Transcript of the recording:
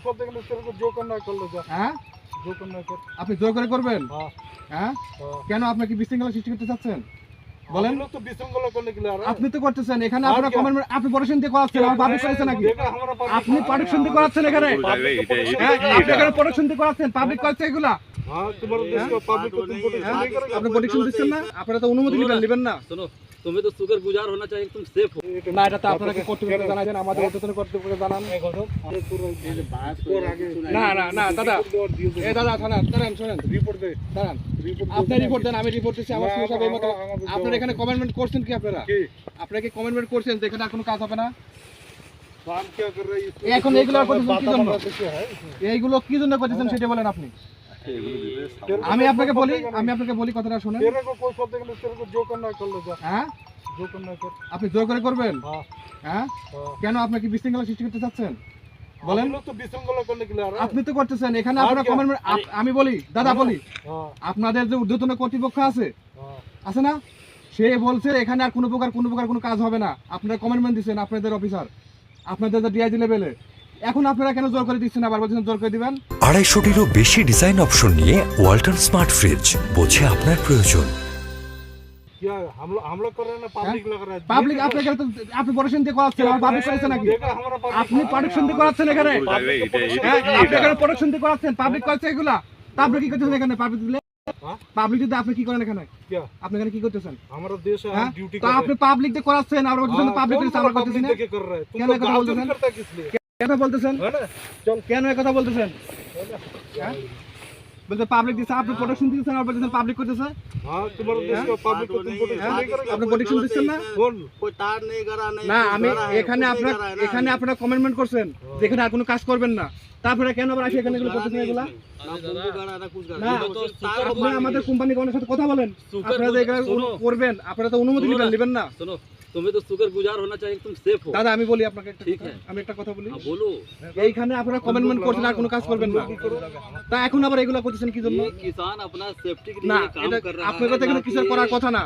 করতে গেলে तेरे को जो करना कर लो जा। হ্যাঁ जो करना कर। আপনি জোর করে করবেন हाँ হ্যাঁ हाँ। কেন আপনি কি বিশৃঙ্খলা সৃষ্টি করতে চাচ্ছেন বলেন हम लोग तो विशृंखला करने के लिए आ रहे हैं। আপনি তো করতেছেন এখানে আর আপনারা কি? কমেন্ট আপনি পড়াশোনা দিয়ে করাচ্ছেন আমার পাবলিক করেছে নাকি देखा हमारा public- আপনি পড়াশোনা দিয়ে করাচ্ছেন এখানে হ্যাঁ আপনি এখানে পড়াশোনা দিয়ে করাচ্ছেন পাবলিক করছে এগুলা हाँ तुम्हारे देश का पब्लिक को तुम प्रोटेक्शन नहीं करोगे। আপনি পড়াশোনা দিচ্ছেন না আপনারা তো অনুমতি নেবেন না सुनो तुम्हें तो शुक्रगुजार होना चाहिए कि तुम सेफ हो। না এটা তো আপনারা কি কর্তৃপক্ষ জানাবেন আমাদের ঊর্ধ্বতন কর্তৃপক্ষ জানান और आगे না না না দাদা এই দাদা দাঁড়ান শুনেন रिपोर्ट दे। দাঁড়ান रिपोर्ट আপনি রিপোর্ট দেন আমি রিপোর্ট দিচ্ছি আমার সমস্যা এই মতো আপনারা এখানে কমেন্টমেন্ট করছেন কি আপনারা की আপনারা কি কমেন্টমেন্ট করছেন যে এখানে আর কোনো কাজ হবে না काम क्या कर रहे हैं এখন এগুলো করতেছেন কি জন্য क्या है इसमें? এইগুলো কি জন্য করতেছেন সেটা বলেন আপনি আমি আপনাকে বলি কথাটা শুনেন तेरे को कोई करते गले तेरे को जो करना कर लो जा। হ্যাঁ जो करना कर। আপনি জোর করে করবেন हाँ হ্যাঁ हाँ। কেন আপনি কি বিশৃঙ্খলা সৃষ্টি করতে চাচ্ছেন বলেন हम लोग तो विशृंखला करने के लिए आ रहे हैं। আপনি তো করতেছেন এখানে আর আপনারা কি? কমেন্ট আমি বলি দাদা বলি हाँ আপনাদের যে ঊর্ধ্বতন কর্তৃপক্ষ আছে हाँ। আছে না সে বলছে এখানে আর কোনো প্রকার কোনো কাজ হবে না আপনারা কমেন্টমেন্ট দিচ্ছেন আপনাদের অফিসার আপনাদের যে ডিআইজি লেভেলে এখন আপনারা কেন জোর করে দিচ্ছেন আবার বলছেন জোর করে দিবেন 250-টিরও বেশি ডিজাইন অপশন নিয়ে ওয়ালটন স্মার্ট ফ্রিজ বোঝে আপনার প্রয়োজন। क्या हम लोग कर रहे हैं ना पब्लिक लग रहा है। পাবলিক আপনাকে তো আপনি পড়াশোনা দিয়ে করাচ্ছেন আমার পাবলিক করেছে নাকি देखा हमारा public- আপনি পড়াশোনা দিয়ে করাচ্ছেন এখানে হ্যাঁ আপনি এখানে পড়াশোনা দিয়ে করাচ্ছেন পাবলিক করছে এগুলা তা আপনি কি করতেছেন এখানে পাবলিক দিলে हाँ? পাবলিক দিতে আপনি কি করেন এখানে क्या আপনি এখানে কি করতেছেন हमारा देश है হ্যাঁ हम ड्यूटी তো कर আপনি পাবলিক দিয়ে করাচ্ছেন আর বলতেছেন পাবলিক করেছে আমরা করতেছি না देखे कर रहे हैं। तुम क्या लोग मैं কথা गाल बोलते नहीं हैं? करता किस लिए কেন বলতেছেন है ना। चल কেন এই কথা বলতেছেন হ্যাঁ বলতে পাবলিক দিছে আপনি পড়াশোনা দিচ্ছেন আর বলতেছেন পাবলিক করতেছে हाँ तुम्हारे देश का पब्लिक को तुम प्रोटेक्शन नहीं करोगे। আপনি পড়াশোনা দিচ্ছেন না कौन कोई तार नहीं करा नहीं না আমি এখানে আপনারা কমেন্টমেন্ট করছেন যেখানে আর কোনো কাজ করবেন না তারপরে কেন আবার আসি এখানে এগুলো করতেছেন এগুলা না আপনি আমাদের কোম্পানি কোনের সাথে কথা বলেন আপনারা যে এগুলো করবেন আপনারা তো অনুমতি নেবেন না सुनो तुम्हें तो शुक्रगुजार होना चाहिए कि तुम सेफ हो। দাদা আমি বলি আপনাকে একটা ঠিক কথা, আছে। আমি একটা কথা বলি हाँ बोलो এইখানে আপনারা কমেন্টমেন্ট করছেন আর কোনো কাজ করবেন না তা এখন আবার এগুলো করতেছেন কি জন্য ये किसान अपना सेफ्टी के না लिए काम এটা कर रहा है। আপনাদের তো এখানে কিছু করার কথা না